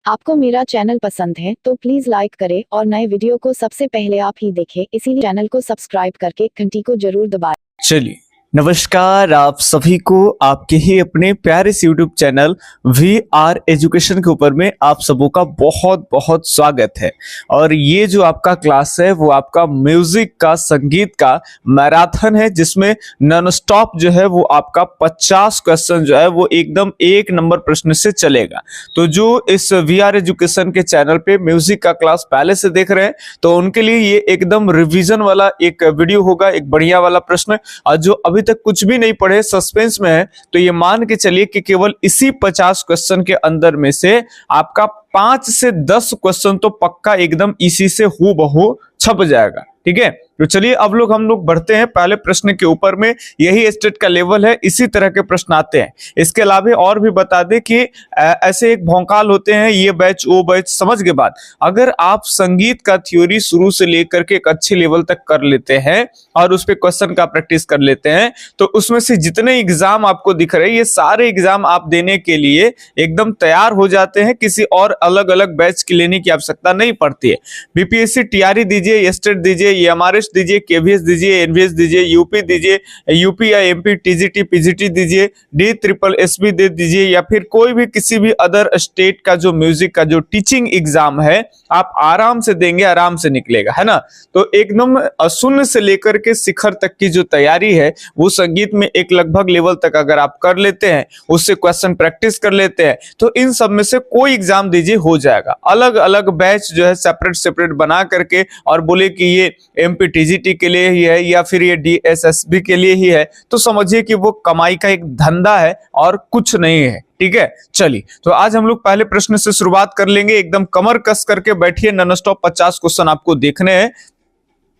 आपको मेरा चैनल पसंद है तो प्लीज लाइक करें और नए वीडियो को सबसे पहले आप ही देखें, इसीलिए चैनल को सब्सक्राइब करके घंटी को जरूर दबाएं। चलिए, नमस्कार आप सभी को आपके ही अपने प्यारे से YouTube चैनल VR एजुकेशन के ऊपर में आप सबों का बहुत बहुत स्वागत है। और ये जो आपका क्लास है वो आपका म्यूजिक का, संगीत का मैराथन है, जिसमें नॉन स्टॉप जो है वो आपका 50 क्वेश्चन जो है वो एकदम एक नंबर प्रश्न से चलेगा। तो जो इस VR एजुकेशन के चैनल पे म्यूजिक का क्लास पहले से देख रहे हैं तो उनके लिए ये एकदम रिवीजन वाला एक वीडियो होगा, एक बढ़िया वाला प्रश्न। और जो अभी तक कुछ भी नहीं पढ़े, सस्पेंस में है, तो ये मान के चलिए कि केवल इसी 50 क्वेश्चन के अंदर में से आपका 5 से 10 क्वेश्चन तो पक्का एकदम इसी से हूबहू छप जाएगा। ठीक है, तो चलिए अब हम लोग बढ़ते हैं पहले प्रश्न के ऊपर में। यही स्टेट का लेवल है, इसी तरह के प्रश्न आते हैं। इसके अलावा और भी बता दें कि ऐसे एक भौकाल होते हैं, ये बैच वो बैच, समझ के बाद अगर आप संगीत का थ्योरी शुरू से लेकर के एक अच्छे लेवल तक कर लेते हैं और उस पे क्वेश्चन का प्रैक्टिस कर लेते हैं तो उसमें से जितने एग्जाम आपको दिख रहे हैं ये सारे एग्जाम आप देने के लिए एकदम तैयार हो जाते हैं। किसी और अलग अलग बैच की लेने की आवश्यकता नहीं पड़ती है। बीपीएससी टीआरई दीजिए, स्टेट दीजिए, एमआरएस दीजिए, केवीएस दीजिए, एनवीएस दीजिए, यूपी दीजिए, यूपी या एमपी, टीजीटी, पीजीटी दीजिए, डी ट्रिपल एसबी दे दीजिए, या फिर कोई भी किसी भी अदर स्टेट का जो म्यूजिक का जो टीचिंग एग्जाम है आप आराम से देंगे, आराम से निकलेगा, है ना। तो एकदम शून्य से लेकर के शिखर तक की जो तैयारी है वो संगीत में एक लगभग लेवल तक अगर आप कर लेते हैं, उससे क्वेश्चन प्रैक्टिस कर लेते हैं, तो इन सब में से कोई एग्जाम दीजिए हो जाएगा। अलग अलग बैच जो है सेपरेट सेपरेट बना करके और बोले कि ये एमपी टीजीटी के लिए ही है या फिर ये डीएसएसबी के लिए ही है, तो समझिए कि वो कमाई का एक धंधा है और कुछ नहीं है। ठीक है, चलिए तो आज हम लोग पहले प्रश्न से शुरुआत कर लेंगे। एकदम कमर कस करके बैठिए, नॉन स्टॉप 50 क्वेश्चन आपको देखने हैं।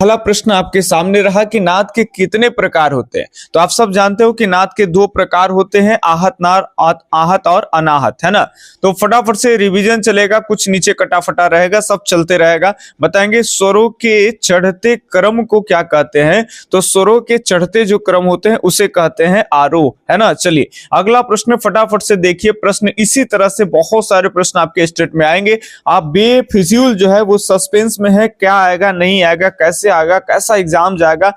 पहला प्रश्न आपके सामने रहा कि नाद के कितने प्रकार होते हैं। तो आप सब जानते हो कि नाद के 2 प्रकार होते हैं, आहत और अनाहत, है ना। तो फटाफट से रिवीजन चलेगा, कुछ नीचे कटाफटा रहेगा, सब चलते रहेगा। बताएंगे स्वरों के चढ़ते क्रम को क्या कहते हैं। तो स्वरों के चढ़ते जो क्रम होते हैं उसे कहते हैं आरोह, है ना। चलिए अगला प्रश्न फटाफट से देखिए। प्रश्न इसी तरह से बहुत सारे प्रश्न आपके स्टेट में आएंगे। आप बेफिजूल जो है वो सस्पेंस में है, क्या आएगा नहीं आएगा, कैसे आएगा, कैसा एग्जाम जाएगा।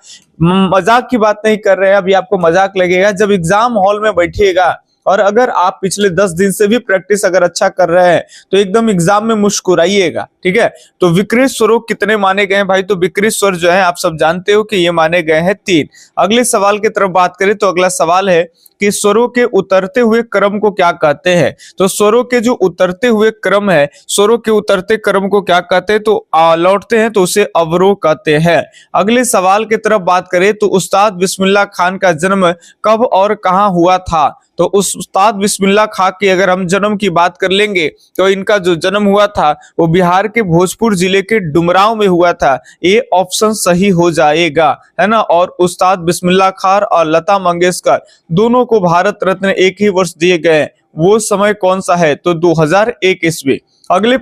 मजाक की बात नहीं कर रहे हैं, अभी आपको मजाक लगेगा जब एग्जाम हॉल में बैठिएगा और अगर आप पिछले 10 दिन से भी प्रैक्टिस अगर अच्छा कर रहे हैं तो एकदम एग्जाम में मुस्कुराइएगा। ठीक है, तो विकृत स्वरों कितने माने गए हैं भाई। तो विकृत स्वर जो है आप सब जानते हो कि ये माने गए हैं 3। अगले सवाल की तरफ बात करें तो अगला सवाल है कि स्वरों के उतरते हुए क्रम को क्या कहते हैं। तो स्वरों के जो उतरते हुए क्रम है, स्वरों के उतरते क्रम को क्या कहते हैं। तो लौटते हैं तो उसे अवरोह कहते हैं। अगले सवाल की तरफ बात करें तो उस्ताद बिस्मिल्लाह खान का जन्म कब और कहां हुआ था। तो उस उस्ताद बिस्मिल्लाह खां की अगर हम जन्म की बात कर लेंगे तो इनका जो जन्म हुआ था वो बिहार के भोजपुर जिले के डुमरांव में हुआ था। ये ऑप्शन सही हो जाएगा, है ना। और उस्ताद बिस्मिल्लाह खां और लता मंगेशकर दोनों को भारत रत्न एक ही वर्ष दिए गए, वो समय कौन सा है। तो 2001 ईस्वी। अगले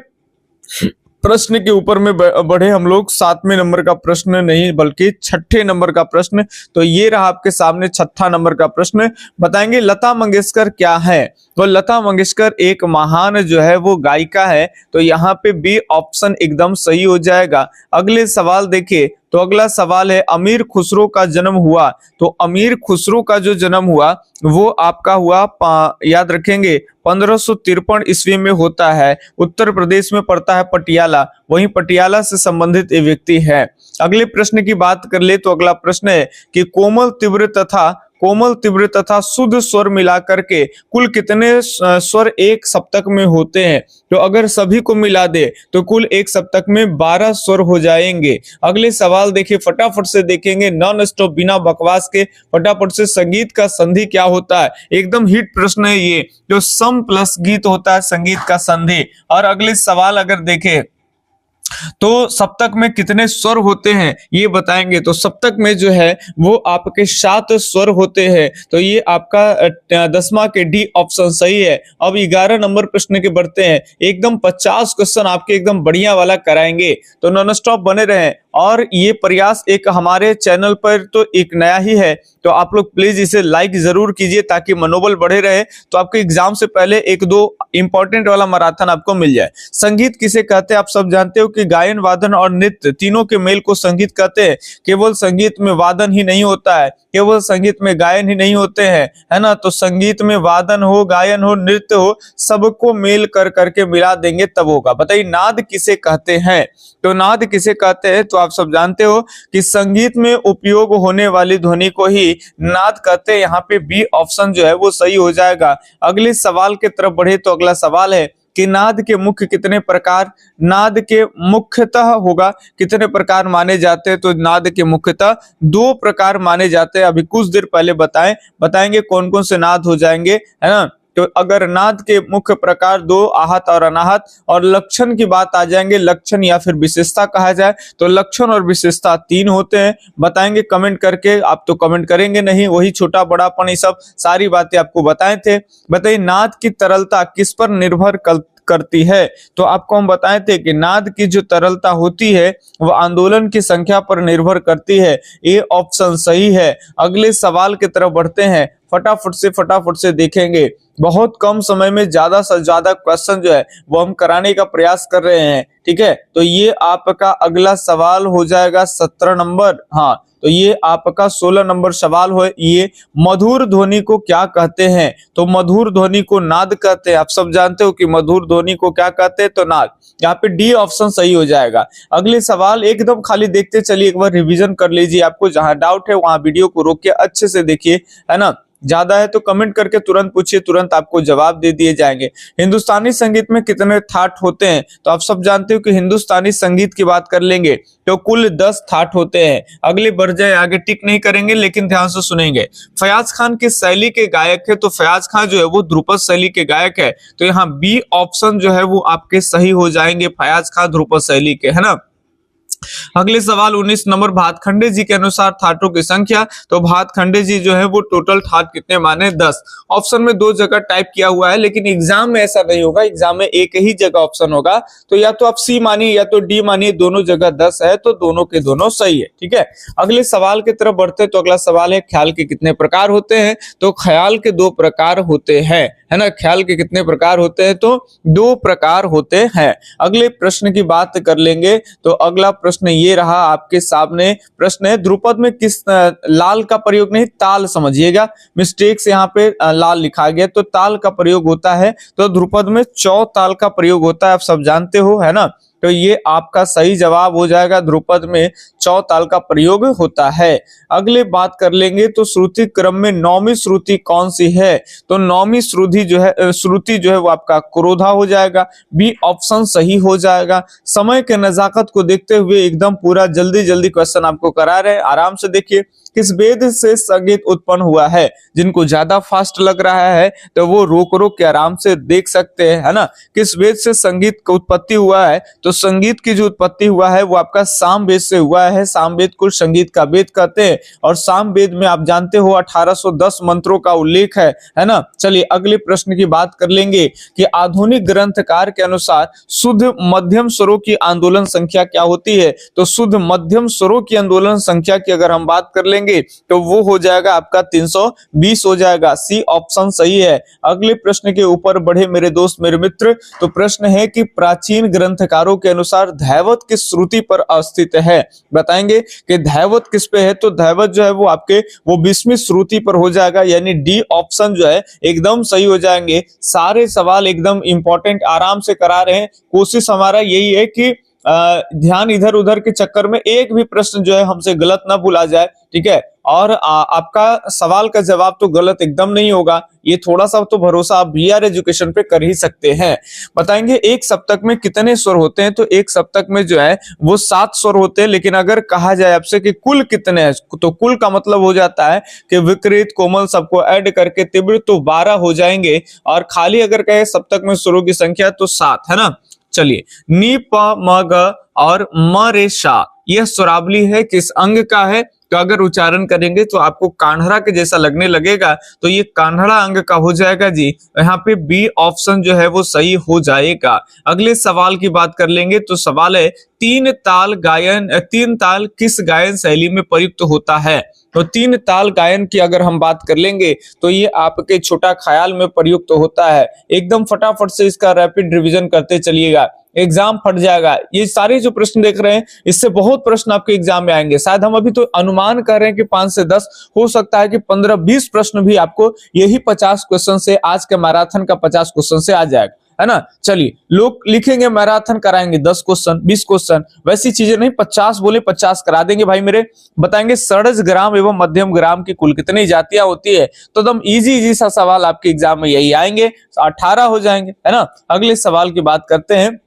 प्रश्न के ऊपर में बढ़े हम लोग। 7वें नंबर का प्रश्न नहीं बल्कि 6ठे नंबर का प्रश्न। तो ये रहा आपके सामने 6ठा नंबर का प्रश्न। बताएंगे लता मंगेशकर क्या है। तो लता मंगेशकर एक महान जो है वो गायिका है। तो यहाँ पे बी ऑप्शन एकदम सही हो जाएगा। अगले सवाल देखिए, तो अगला सवाल है अमीर खुसरो का जन्म हुआ। तो अमीर खुसरो का जो जन्म हुआ वो आपका हुआ, याद रखेंगे, 1553 ईस्वी में होता है। उत्तर प्रदेश में पड़ता है पटियाला, वहीं पटियाला से संबंधित ये व्यक्ति है। अगले प्रश्न की बात कर ले तो अगला प्रश्न है कि कोमल तीव्र तथा शुद्ध स्वर मिलाकर के कुल कितने स्वर एक सप्तक में होते हैं। तो अगर सभी को मिला दे तो कुल एक सप्तक में 12 स्वर हो जाएंगे। अगले सवाल देखिए, फटाफट से देखेंगे, नॉन स्टॉप बिना बकवास के फटाफट से। संगीत का संधि क्या होता है। एकदम हिट प्रश्न है ये, जो सम प्लस गीत होता है संगीत का संधि। और अगले सवाल अगर देखें तो सप्तक में कितने स्वर होते हैं ये बताएंगे। तो सप्तक में जो है वो आपके 7 स्वर होते हैं। तो ये आपका 10वां के डी ऑप्शन सही है। अब 11 नंबर प्रश्न के बढ़ते हैं। एकदम 50 क्वेश्चन आपके एकदम बढ़िया वाला कराएंगे, तो नॉन स्टॉप बने रहें। और ये प्रयास एक हमारे चैनल पर तो एक नया ही है, तो आप लोग प्लीज इसे लाइक जरूर कीजिए ताकि मनोबल बढ़े रहे, तो आपके एग्जाम से पहले एक दो इंपॉर्टेंट वाला मैराथन आपको मिल जाए। संगीत किसे कहते हैं आप सब जानते हो कि गायन, वादन और नृत्य तीनों के मेल को संगीत कहते हैं। केवल संगीत में वादन ही नहीं होता है, केवल संगीत में गायन ही नहीं होते हैं, है ना। तो संगीत में वादन हो, गायन हो, नृत्य हो, सबको मेल कर करके मिला देंगे तब होगा। बताइए नाद किसे कहते हैं। तो नाद किसे कहते हैं तो आप सब जानते हो कि संगीत में उपयोग होने वाली ध्वनि को ही नाद कहते हैं। यहाँ पे बी ऑप्शन जो है वो सही हो जाएगा। अगले सवाल की तरफ बढ़े तो अगला सवाल है कि नाद के मुख्य कितने प्रकार, नाद के मुख्यतः होगा कितने प्रकार माने जाते हैं। तो नाद के मुख्यतः 2 प्रकार माने जाते हैं। अभी कुछ देर पहले बताएंगे कौन कौन से नाद हो जाएंगे, है ना। तो अगर नाद के मुख्य प्रकार 2 आहत और अनाहत, और लक्षण की बात आ जाएंगे, लक्षण या फिर विशेषता कहा जाए तो लक्षण और विशेषता 3 होते हैं। बताएंगे कमेंट करके, आप तो कमेंट करेंगे नहीं, वही छोटा बड़ापन ये सब सारी बातें आपको बताए थे। बताइए नाद की तरलता किस पर निर्भर करती है। तो आपको हम बताए थे कि नाद की जो तरलता होती है वो आंदोलन की संख्या पर निर्भर करती है। ये ऑप्शन सही है। अगले सवाल की तरफ बढ़ते हैं, फटाफट से देखेंगे। बहुत कम समय में ज्यादा से ज्यादा क्वेश्चन जो है वो हम कराने का प्रयास कर रहे हैं, ठीक है। तो ये आपका अगला सवाल हो जाएगा 17 नंबर। हाँ, तो ये आपका 16 नंबर सवाल हो। ये मधुर ध्वनि को क्या कहते हैं। तो मधुर ध्वनि को नाद कहते हैं। आप सब जानते हो कि मधुर ध्वनि को क्या कहते हैं, तो नाद। यहाँ पे डी ऑप्शन सही हो जाएगा। अगले सवाल एकदम खाली देखते चलिए, एक बार रिवीजन कर लीजिए। आपको जहां डाउट है वहां वीडियो को रोक के अच्छे से देखिए, है ना। ज्यादा है तो कमेंट करके तुरंत पूछिए, तुरंत आपको जवाब दे दिए जाएंगे। हिंदुस्तानी संगीत में कितने थाट होते हैं। तो आप सब जानते हो कि हिंदुस्तानी संगीत की बात कर लेंगे तो कुल 10 थाट होते हैं। अगले बढ़ जाए, आगे टिक नहीं करेंगे लेकिन ध्यान से सुनेंगे। फयाज खान किस शैली के गायक है। तो फयाज खान जो है वो ध्रुपद शैली के गायक है। तो यहाँ बी ऑप्शन जो है वो आपके सही हो जाएंगे, फयाज खान ध्रुपद शैली के, है ना। अगले सवाल 19 नंबर, भातखंडे जी के अनुसार थाटों की संख्या। तो भातखंडे जी जो है वो टोटल थाट कितने माने, 10। ऑप्शन में 2 जगह टाइप किया हुआ है, लेकिन एग्जाम में ऐसा नहीं होगा। एग्जाम में एक ही जगह ऑप्शन होगा। तो या तो आप सी मानिए या तो डी मानिए, दोनों जगह 10 है, तो दोनों के दोनों सही है, ठीक है। अगले सवाल की तरफ बढ़ते तो अगला सवाल है ख्याल के कितने प्रकार होते हैं। तो ख्याल के 2 प्रकार होते हैं, है ना। ख्याल के कितने प्रकार होते हैं, तो 2 प्रकार होते हैं। अगले प्रश्न की बात कर लेंगे तो अगला प्रश्न ये रहा आपके सामने। प्रश्न है ध्रुपद में किस लाल का प्रयोग नहीं, ताल समझिएगा, मिस्टेक से यहाँ पे लाल लिखा गया, तो ताल का प्रयोग होता है। तो ध्रुपद में चौताल का प्रयोग होता है, आप सब जानते हो, है ना। तो ये आपका सही जवाब हो जाएगा, ध्रुपद में चौताल का प्रयोग होता है। अगले बात कर लेंगे तो श्रुति क्रम में 9वीं श्रुति कौन सी है। तो 9वीं श्रुति जो है वो आपका क्रोधा हो जाएगा। बी ऑप्शन सही हो जाएगा। समय के नजाकत को देखते हुए एकदम पूरा जल्दी क्वेश्चन आपको करा रहे हैं, आराम से देखिए। किस वेद से संगीत उत्पन्न हुआ है। जिनको ज्यादा फास्ट लग रहा है तो वो रोक के आराम से देख सकते हैं, है ना। किस वेद से संगीत का उत्पत्ति हुआ है। तो संगीत की जो उत्पत्ति हुआ है वो आपका साम वेद से हुआ है। साम वेद को संगीत का वेद कहते हैं, और साम वेद में आप जानते हो 1810 मंत्रों का उल्लेख है ना। चलिए अगले प्रश्न की बात कर लेंगे कि आधुनिक ग्रंथकार के अनुसार शुद्ध मध्यम स्वरों की आंदोलन संख्या क्या होती है। तो शुद्ध मध्यम स्वरों की आंदोलन संख्या की अगर हम बात कर लेंगे तो वो हो जाएगा आपका 320 हो जाएगा। सी ऑप्शन सही है। अगले प्रश्न के ऊपर बढ़े मेरे दोस्त मेरे मित्र। तो प्रश्न है कि प्राचीन ग्रंथकारों के अनुसार धैवत किस श्रुति पर स्थित है। बताएंगे कि धैवत किस पे है। तो धैवत जो है वो आपके वो 20वीं श्रुति पर हो जाएगा, यानी डी ऑप्शन जो है एकदम सही हो जाएंगे। सारे सवाल एकदम इंपॉर्टेंट आराम से करा रहे हैं। कोशिश हमारा यही है कि ध्यान इधर उधर के चक्कर में एक भी प्रश्न जो है हमसे गलत ना भूला जाए, ठीक है। और आपका सवाल का जवाब तो गलत एकदम नहीं होगा, ये थोड़ा सा तो भरोसा आप वीआर एजुकेशन पे कर ही सकते हैं। बताएंगे एक सप्तक में कितने स्वर होते हैं। तो एक सप्तक में जो है वो 7 स्वर होते हैं, लेकिन अगर कहा जाए आपसे कि कुल कितने हैं, तो कुल का मतलब हो जाता है कि विकृत कोमल सबको ऐड करके तीव्र तो 12 हो जाएंगे, और खाली अगर कहे सप्तक में स्वरों की संख्या तो 7, है ना। चलिए नी प म ग और म रेशा यह स्वरावली है, किस अंग का है? तो अगर उच्चारण करेंगे तो आपको कान्हड़ा के जैसा लगने लगेगा, तो ये कान्हड़ा अंग का हो जाएगा जी। यहाँ पे बी ऑप्शन जो है वो सही हो जाएगा। अगले सवाल की बात कर लेंगे तो सवाल है तीन ताल किस गायन शैली में प्रयुक्त होता है? तो तीन ताल गायन की अगर हम बात कर लेंगे तो ये आपके छोटा ख्याल में प्रयुक्त होता है। एकदम फटाफट से इसका रैपिड रिवीजन करते चलिएगा, एग्जाम फट जाएगा। ये सारे जो प्रश्न देख रहे हैं इससे बहुत प्रश्न आपके एग्जाम में आएंगे। शायद हम अभी तो अनुमान कर रहे हैं कि 5 से 10, हो सकता है कि 15-20 प्रश्न भी आपको यही 50 क्वेश्चन से, आज के मैराथन का 50 क्वेश्चन से आ जाएगा, है ना। चलिए, लोग लिखेंगे मैराथन कराएंगे 10 क्वेश्चन 20 क्वेश्चन, वैसी चीजें नहीं, 50 बोले 50 करा देंगे भाई मेरे। बताएंगे षड्ज ग्राम एवं मध्यम ग्राम की कुल कितनी जातियां होती है? तो एकदम इजी सा सवाल आपके एग्जाम में यही आएंगे, 18 हो जाएंगे, है ना। अगले सवाल की बात करते हैं।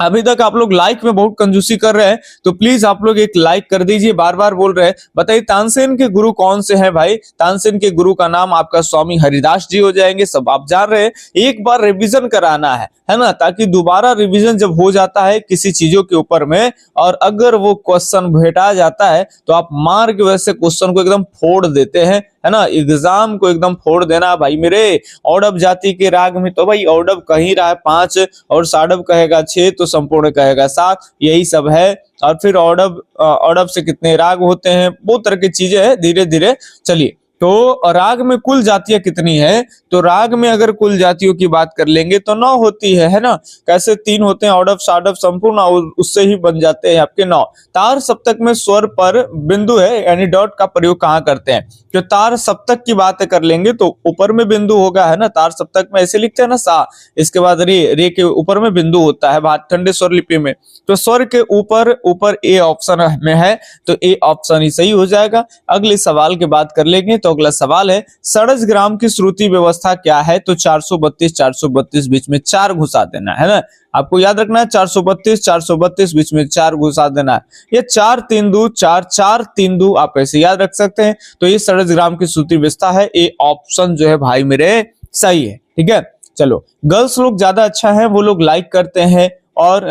अभी तक आप लोग लाइक में बहुत कंजूसी कर रहे हैं, तो प्लीज आप लोग एक लाइक कर दीजिए। बार बार बोल रहे हैं, बताइए तानसेन के गुरु कौन से हैं भाई? तानसेन के गुरु का नाम आपका स्वामी हरिदास जी हो जाएंगे, सब आप जान रहे हैं। एक बार रिवीजन कराना है ना, ताकि दोबारा रिवीजन जब हो जाता है किसी चीजों के ऊपर में और अगर वो क्वेश्चन भेटा जाता है तो आप मार के वैसे क्वेश्चन को एकदम फोड़ देते हैं, है ना। एग्जाम को एकदम फोड़ देना भाई मेरे। औडव जाति के राग में तो भाई औडव कह ही रहा है 5 और साडव कहेगा 6 तो संपूर्ण कहेगा 7, यही सब है। और फिर औडव से कितने राग होते हैं, बहुत तरह की चीजें हैं। धीरे धीरे चलिए, तो राग में कुल जातियां कितनी है? तो राग में अगर कुल जातियों की बात कर लेंगे तो 9 होती है ना। कैसे 3 होते हैं? औडव साडव संपूर्ण, उससे ही बन जाते हैं आपके 9। तार सप्तक में स्वर पर बिंदु है यानी डॉट का प्रयोग कहाँ करते हैं? तो तार सप्तक की बात कर लेंगे तो ऊपर में बिंदु होगा, है ना। तार सप्तक में ऐसे लिखते हैं ना, सा, इसके बाद रे के ऊपर में बिंदु होता है भातखंडे स्वर लिपि में। तो स्वर के ऊपर ए ऑप्शन में है, तो ए ऑप्शन ही सही हो जाएगा। अगले सवाल की बात कर लेंगे तो अगला सवाल है षड्ज ग्राम की श्रुति व्यवस्था क्या है? तो 432 बीच में 4 घुसा देना है ना। आपको याद रखना है 432 बीच में 4 घुसा देना है। ये 4 3 2 4 4 3 2 आप ऐसे याद रख सकते हैं। तो ये षड्ज ग्राम की श्रुति व्यवस्था है, ए ऑप्शन जो है भाई मेरे सही है, ठीक है। चलो, गर्ल्स लोग ज्यादा अच्छा है, वो लोग लाइक करते हैं और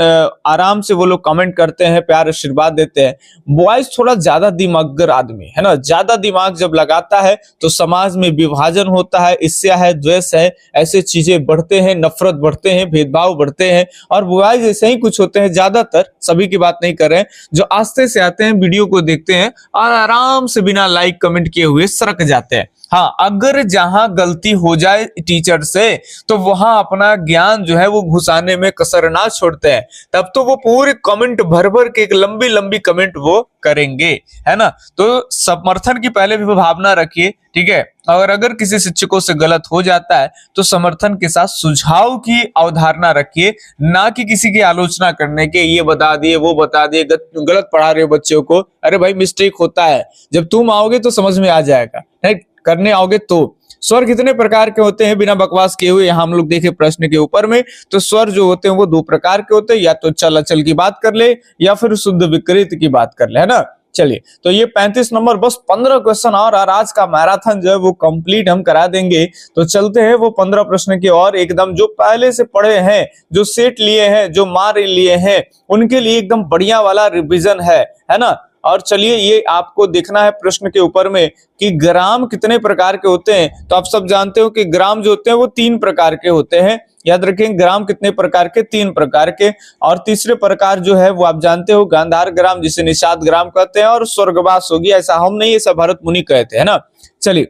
आराम से वो लोग कमेंट करते हैं, प्यार आशीर्वाद देते हैं। बॉयज थोड़ा ज्यादा दिमागर आदमी है ना, ज्यादा दिमाग जब लगाता है तो समाज में विभाजन होता है, ईर्ष्या है, द्वेष है, ऐसे चीजें बढ़ते हैं, नफरत बढ़ते हैं, भेदभाव बढ़ते हैं। और बॉयज ऐसे ही कुछ होते हैं, ज्यादातर, सभी की बात नहीं कर रहे हैं, जो आस्ते से आते हैं, वीडियो को देखते हैं और आराम से बिना लाइक कमेंट किए हुए सरक जाते हैं। हाँ, अगर जहां गलती हो जाए टीचर से तो वहां अपना ज्ञान जो है वो घुसाने में कसर ना छोड़ते हैं, तब तो वो पूरे कमेंट भर भर के एक लंबी लंबी कमेंट वो करेंगे, है ना। तो समर्थन की पहले भी भावना रखिए, ठीक है। और अगर किसी शिक्षकों से गलत हो जाता है तो समर्थन के साथ सुझाव की अवधारणा रखिए, ना कि किसी की आलोचना करने के, ये बता दिए वो बता दिए, गलत पढ़ा रहे हो बच्चों को। अरे भाई, मिस्टेक होता है, जब तुम आओगे तो समझ में आ जाएगा, है, करने आओगे तो। स्वर कितने प्रकार के होते हैं बिना बकवास किए हुए? यहाँ हम लोग देखे प्रश्न के ऊपर में, तो स्वर जो होते हैं वो 2 प्रकार के होते हैं, या तो चल अचल की बात कर ले या फिर शुद्ध विकृत की बात कर ले, है ना। चलिए, तो ये 35 नंबर, बस 15 क्वेश्चन और आज का मैराथन जो है वो कंप्लीट हम करा देंगे। तो चलते हैं वो 15 प्रश्न की और, एकदम जो पहले से पढ़े हैं, जो सेट लिए हैं, जो मार लिए हैं, उनके लिए एकदम बढ़िया वाला रिवीजन है ना। और चलिए, ये आपको देखना है प्रश्न के ऊपर में कि ग्राम कितने प्रकार के होते हैं। तो आप सब जानते हो कि ग्राम जो होते हैं वो 3 प्रकार के होते हैं। याद रखें, ग्राम कितने प्रकार के? 3 प्रकार के। और तीसरे प्रकार जो है वो आप जानते हो, गांधार ग्राम, जिसे निषाद ग्राम कहते हैं, और स्वर्गवास होगी। ऐसा हम नहीं, ऐसा भरत मुनि कहते हैं ना। चलिए,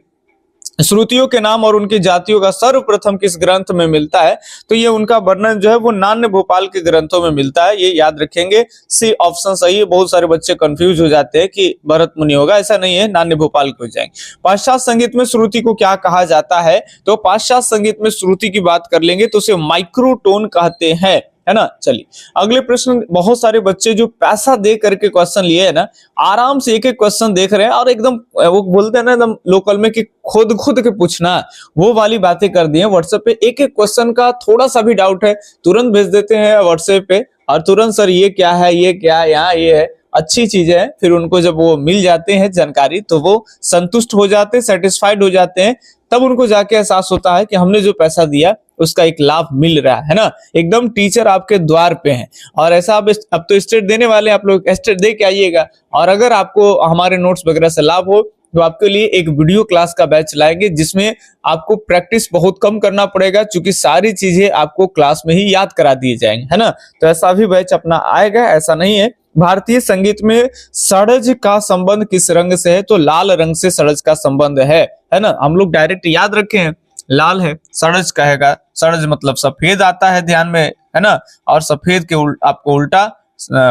श्रुतियों के नाम और उनकी जातियों का सर्वप्रथम किस ग्रंथ में मिलता है? तो ये उनका वर्णन जो है वो नान्य भोपाल के ग्रंथों में मिलता है, ये याद रखेंगे। सी ऑप्शन सही है। बहुत सारे बच्चे कंफ्यूज हो जाते हैं कि भरत मुनि होगा, ऐसा नहीं है, नान्य भोपाल के हो जाएंगे। पाश्चात्य संगीत में श्रुति को क्या कहा जाता है? तो पाश्चात्य संगीत में श्रुति की बात कर लेंगे तो उसे माइक्रोटोन कहते हैं, है ना। चलिए, अगले प्रश्न। बहुत सारे बच्चे जो पैसा दे करके क्वेश्चन लिए है ना, आराम से एक एक क्वेश्चन देख रहे हैं और एकदम वो बोलते हैं ना एकदम लोकल में कि खुद के पूछना, वो वाली बातें कर दी है। व्हाट्सएप पे एक एक क्वेश्चन का थोड़ा सा भी डाउट है तुरंत भेज देते हैं व्हाट्सएप पे, और तुरंत सर ये क्या है, ये क्या, यहाँ ये है। अच्छी चीजें हैं, फिर उनको जब वो मिल जाते हैं जानकारी तो वो संतुष्ट हो जाते हैं, सेटिस्फाइड हो जाते हैं। तब उनको जाके एहसास होता है कि हमने जो पैसा दिया उसका एक लाभ मिल रहा है ना। एकदम टीचर आपके द्वार पे हैं और ऐसा अब तो स्टेट देने वाले हैं, आप लोग स्टेट दे के आइएगा। और अगर आपको हमारे नोट्स वगैरह से लाभ हो तो आपके लिए एक वीडियो क्लास का बैच लाएंगे जिसमें आपको प्रैक्टिस बहुत कम करना पड़ेगा, क्योंकि सारी चीजें आपको क्लास में ही याद करा दिए जाएंगे, है ना। तो ऐसा भी बैच अपना आएगा, ऐसा नहीं है। भारतीय संगीत में षड्ज का संबंध किस रंग से है? तो लाल रंग से षड्ज का संबंध है ना। हम लोग डायरेक्ट याद रखे हैं, लाल है, षड्ज कहेगा, षड्ज मतलब सफेद आता है ध्यान में, है ना। और सफेद के आपको उल्टा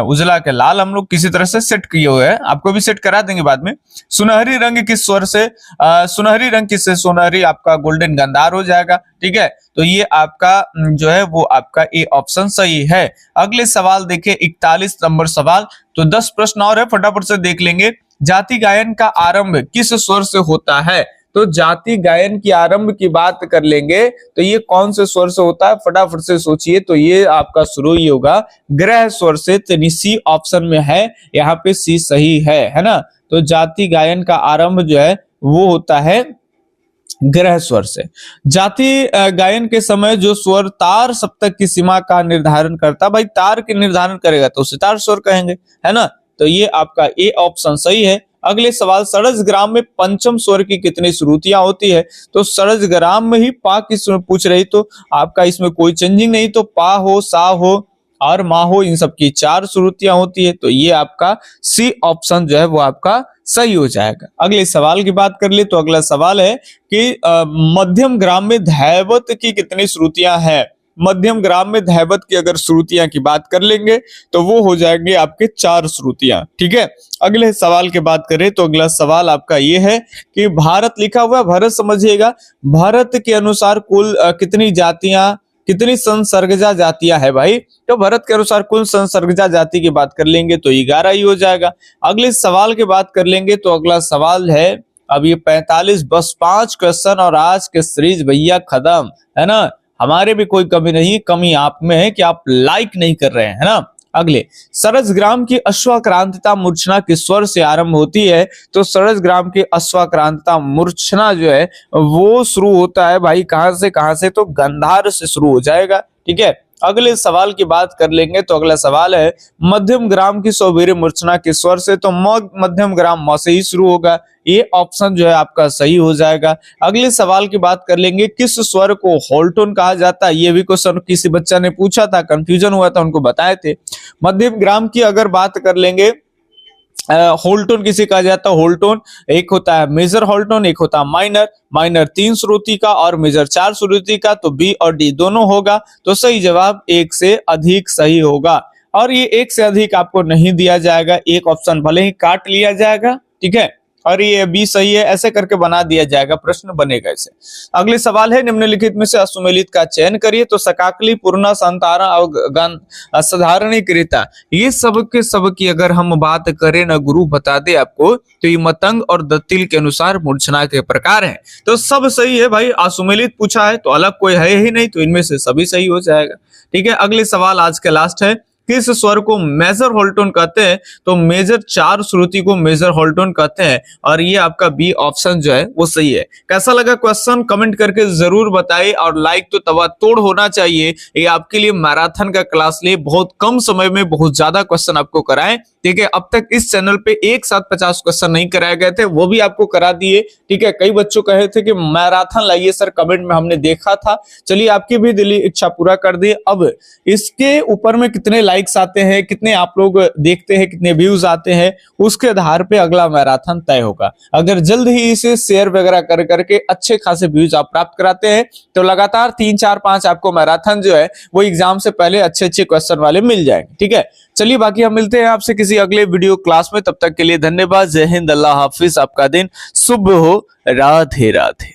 उजला के लाल हम लोग किसी तरह से सेट किए हुए हैं, आपको भी सेट करा देंगे बाद में। सुनहरी रंग किस स्वर से? सुनहरी रंग किससे? सुनहरी आपका गोल्डन गांधार हो जाएगा, ठीक है। तो ये आपका जो है वो आपका ए ऑप्शन सही है। अगले सवाल देखिए 41 नंबर सवाल। तो 10 प्रश्न और है, फटाफट से देख लेंगे। जाति गायन का आरंभ किस स्वर से होता है? तो जाति गायन की आरंभ की बात कर लेंगे तो ये कौन से स्वर से होता है, फटाफट से सोचिए। तो ये आपका शुरू ही होगा ग्रह स्वर से, तो सी ऑप्शन में है, यहाँ पे सी सही है ना। तो जाति गायन का आरंभ जो है वो होता है ग्रह स्वर से। जाति गायन के समय जो स्वर तार सप्तक की सीमा का निर्धारण करता, भाई तार के निर्धारण करेगा तो सितार स्वर कहेंगे, है ना। तो ये आपका ए ऑप्शन सही है। अगले सवाल, षड्ज ग्राम में पंचम स्वर की कितनी श्रुतियां होती है? तो षड्ज ग्राम में ही पा की पूछ रही, तो आपका इसमें कोई चेंजिंग नहीं, तो पा हो, सा हो और मा हो, इन सब की 4 श्रुतियां होती है। तो ये आपका सी ऑप्शन जो है वो आपका सही हो जाएगा। अगले सवाल की बात कर ले तो अगला सवाल है कि मध्यम ग्राम में धैवत की कितनी श्रुतियां हैं? मध्यम ग्राम में धैवत की अगर श्रुतियां की बात कर लेंगे तो वो हो जाएंगे आपके 4 श्रुतियां, ठीक है। अगले सवाल की बात करें तो अगला सवाल आपका ये है कि भारत लिखा हुआ, भारत समझिएगा, भारत के अनुसार कुल कितनी जातियां, कितनी संसर्गजा जातियां है भाई? तो भारत के अनुसार कुल संसर्गजा जाति की बात कर लेंगे तो 11 ही हो जाएगा। अगले सवाल की बात कर लेंगे तो अगला सवाल है, अब ये 45 बस 5 क्वेश्चन और आज के सीरीज भैया खत्म, है ना। हमारे भी कोई कमी नहीं, कमी आप में है कि आप लाइक नहीं कर रहे हैं, है ना। अगले, सरस ग्राम की अश्वाक्रांतिता मूर्छना किस स्वर से आरंभ होती है? तो सरस ग्राम की अश्वाक्रांतिता मूर्छना जो है वो शुरू होता है भाई कहां से? तो गांधार से शुरू हो जाएगा, ठीक है। अगले सवाल की बात कर लेंगे तो अगला सवाल है, मध्यम ग्राम की सौवीर मूर्छना किस स्वर से? तो मध्यम ग्राम म से ही शुरू होगा, ये ऑप्शन जो है आपका सही हो जाएगा। अगले सवाल की बात कर लेंगे, किस स्वर को होल्टोन कहा जाता है? ये भी क्वेश्चन किसी बच्चा ने पूछा था, कंफ्यूजन हुआ था, उनको बताए थे। मध्यम ग्राम की अगर बात कर लेंगे, होल्टोन किसे कहा जाता है? होल्टोन एक होता है मेजर होल्टोन, एक होता है माइनर। माइनर 3 श्रुति का और मेजर 4 श्रुति का, तो बी और डी दोनों होगा। तो सही जवाब 1 से अधिक सही होगा। और ये 1 से अधिक आपको नहीं दिया जाएगा, एक ऑप्शन भले ही काट लिया जाएगा, ठीक है। और ये बी सही है, ऐसे करके बना दिया जाएगा, प्रश्न बनेगा ऐसे। अगले सवाल है, निम्नलिखित में से असुमेलित का चयन करिए। तो सकाकली, पूर्णा, संतारा और साधारणीकृता, ये सब के सब की अगर हम बात करें ना, गुरु बता दे आपको, तो ये मतंग और दत्तिल के अनुसार मूर्छना के प्रकार हैं। तो सब सही है भाई, असुमेलित पूछा है तो अलग कोई है ही नहीं, तो इनमें से सभी सही हो जाएगा, ठीक है। अगले सवाल आज के लास्ट है, किस स्वर को मेजर होल्टोन कहते हैं? तो मेजर 4 श्रुति को मेजर होल्टोन कहते हैं, और ये आपका बी ऑप्शन जो है वो सही है। कैसा लगा क्वेश्चन कमेंट करके जरूर बताइए, और लाइक तो तवा तोड़ होना चाहिए। ये आपके लिए मैराथन का क्लास ले, बहुत कम समय में बहुत ज्यादा क्वेश्चन आपको कराएं, ठीक है। अब तक इस चैनल पे एक साथ 50 क्वेश्चन नहीं कराए गए थे, वो भी आपको करा दिए, ठीक है। कई बच्चों कहे थे कि मैराथन लाइए सर, कमेंट में हमने देखा था, चलिए आपकी भी दिली इच्छा पूरा कर दिए। अब इसके ऊपर में कितने लाइक्स आते हैं, कितने आप लोग देखते हैं, कितने व्यूज आते हैं, उसके आधार पे अगला मैराथन तय होगा। अगर जल्द ही इसे शेयर वगैरह कर करके अच्छे खासे व्यूज आप प्राप्त कराते हैं तो लगातार 3, 4, 5 आपको मैराथन जो है वो एग्जाम से पहले अच्छे अच्छे क्वेश्चन वाले मिल जाएंगे, ठीक है। चलिए बाकी हम मिलते हैं आपसे किसी अगले वीडियो क्लास में, तब तक के लिए धन्यवाद। जय हिंद, अल्लाह हाफिज, आपका दिन शुभ हो, राधे राधे।